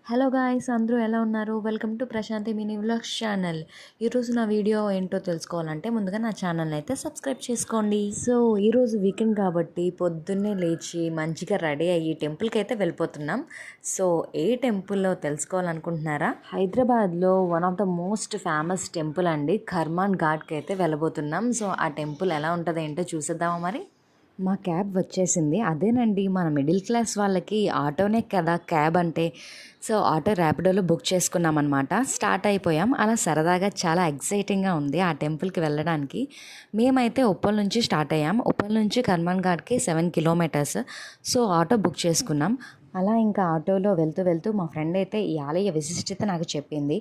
Hello guys, అందరూ ఎలా ఉన్నారు? Welcome to Prashanthi mini vlogs channel. ఈరోజు నా వీడియో ఏంటో తెలుసుకోవాలంటే ముందుగా నా ఛానల్ని అయితే సబ్స్క్రైబ్ చేసుకోండి. సో ఈరోజు వీకెండ్ కాబట్టి పొద్దున్నే లేచి మంచిగా రెడీ అయ్యి టెంపుల్కి అయితే వెళ్ళిపోతున్నాం. సో ఏ టెంపుల్లో తెలుసుకోవాలనుకుంటున్నారా? హైదరాబాద్లో one of the most famous temple అండి, కర్మాన్ ఘాట్కి అయితే వెళ్ళబోతున్నాం. సో ఆ టెంపుల్ ఎలా ఉంటుందో ఏంటో చూసేద్దామా మరి. మా క్యాబ్ వచ్చేసింది. అదేనండి, మన మిడిల్ క్లాస్ వాళ్ళకి ఆటోనే కదా క్యాబ్ అంటే. సో ఆటో ర్యాపిడోలో బుక్ చేసుకున్నామన్నమాట. స్టార్ట్ అయిపోయాం. అలా సరదాగా చాలా ఎక్సైటింగ్గా ఉంది ఆ టెంపుల్కి వెళ్ళడానికి. మేమైతే ఉప్పల్ నుంచి స్టార్ట్ అయ్యాం. ఉప్పల్ నుంచి కర్మాన్ ఘాట్కి 7 కిలోమీటర్స్. సో ఆటో బుక్ చేసుకున్నాం. అలా ఇంకా ఆటోలో వెళ్తూ వెళ్తూ మా ఫ్రెండ్ అయితే ఈ ఆలయ విశిష్టత నాకు చెప్పింది.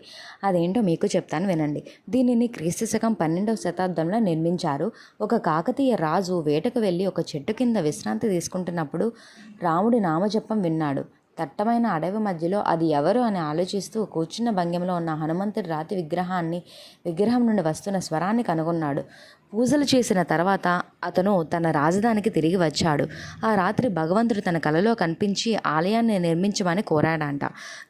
అదేంటో మీకు చెప్తాను వినండి. దీనిని క్రీస్తు శకం 12వ శతాబ్దంలో నిర్మించారు. ఒక కాకతీయ రాజు వేటకు వెళ్ళి ఒక చెట్టు కింద విశ్రాంతి తీసుకుంటున్నప్పుడు రాముడి నామజపం విన్నాడు. దట్టమైన అడవి మధ్యలో అది ఎవరు అని ఆలోచిస్తూ కూర్చున్న భంగిమలో ఉన్న హనుమంతుడి రాతి విగ్రహం నుండి వస్తున్న స్వరాన్ని కనుగొన్నాడు. పూజలు చేసిన తర్వాత అతను తన రాజధానికి తిరిగి వచ్చాడు. ఆ రాత్రి భగవంతుడు తన కలలో కనిపించి ఆలయాన్ని నిర్మించమని కోరాడంట.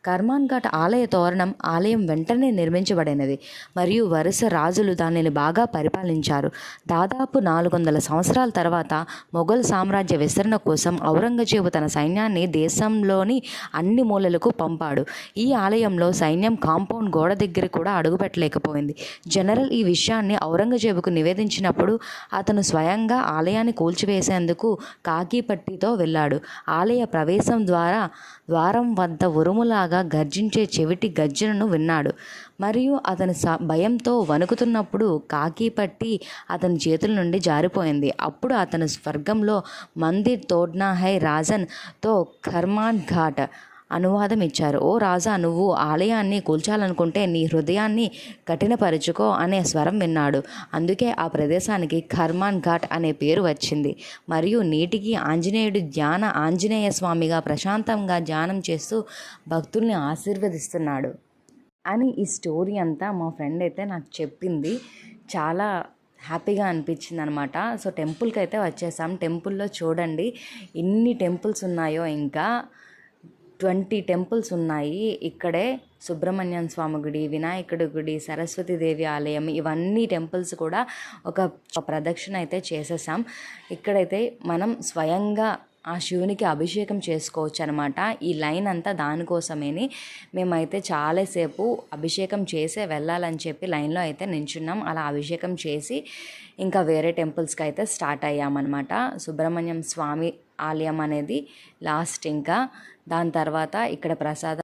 కర్మాన్ ఘాట్ ఆలయ తోరణం ఆలయం వెంటనే నిర్మించబడినది మరియు వరుస రాజులు దానిని బాగా పరిపాలించారు. దాదాపు 400 సంవత్సరాల తర్వాత మొఘల్ సామ్రాజ్య విస్తరణ కోసం ఔరంగజేబు తన సైన్యాన్ని దేశంలోని అన్ని మూలలకు పంపాడు. ఈ ఆలయంలో సైన్యం కాంపౌండ్ గోడ దగ్గర కూడా అడుగుపెట్టలేకపోయింది. జనరల్ ఈ విషయాన్ని ఔరంగజేబుకు నివేదించినప్పుడు అతను స్వయంగా ఆలయాన్ని కూల్చివేసేందుకు కాకి పట్టితో వెళ్ళాడు. ఆలయ ప్రవేశం ద్వారం వద్ద ఉరుములాగా గర్జించే చెవిటి గర్జనను విన్నాడు మరియు అతని భయంతో వణుకుతున్నప్పుడు కాకి పట్టి అతని చేతుల నుండి జారిపోయింది. అప్పుడు అతను స్వర్గంలో మందిర్ తోడ్నా హై రాజన్తో కర్మాన్ ఘాట్ అనువాదం ఇచ్చారు. ఓ రాజా, నువ్వు ఆలయాన్ని కూల్చాలనుకుంటే నీ హృదయాన్ని కఠినపరుచుకో అనే స్వరం విన్నాడు. అందుకే ఆ ప్రదేశానికి కర్మాన్ ఘాట్ అనే పేరు వచ్చింది. మరియు నేటికి ఆంజనేయుడు ఆంజనేయ స్వామిగా ప్రశాంతంగా ధ్యానం చేస్తూ భక్తుల్ని ఆశీర్వదిస్తున్నాడు అని ఈ స్టోరీ అంతా మా ఫ్రెండ్ అయితే నాకు చెప్పింది. చాలా హ్యాపీగా అనిపించింది అనమాట. సో టెంపుల్కి అయితే వచ్చేసాం. టెంపుల్లో చూడండి ఎన్ని టెంపుల్స్ ఉన్నాయో, ఇంకా 20 టెంపుల్స్ ఉన్నాయి ఇక్కడే. సుబ్రహ్మణ్యం స్వామి గుడి, వినాయకుడి గుడి, సరస్వతీదేవి ఆలయం, ఇవన్నీ టెంపుల్స్ కూడా ఒక ప్రదక్షిణ అయితే చేసేసాం. ఇక్కడైతే మనం స్వయంగా ఆ శివునికి అభిషేకం చేసుకోవచ్చు అనమాట. ఈ లైన్ అంతా దానికోసమేని. మేమైతే చాలాసేపు అభిషేకం చేసే వెళ్ళాలని చెప్పి లైన్లో అయితే నించున్నాం. అలా అభిషేకం చేసి ఇంకా వేరే టెంపుల్స్కి అయితే స్టార్ట్ అయ్యామన్నమాట. సుబ్రహ్మణ్యం స్వామి ఆలయం అనేది లాస్ట్. ఇంకా దాని తర్వాత ఇక్కడ ప్రసాదం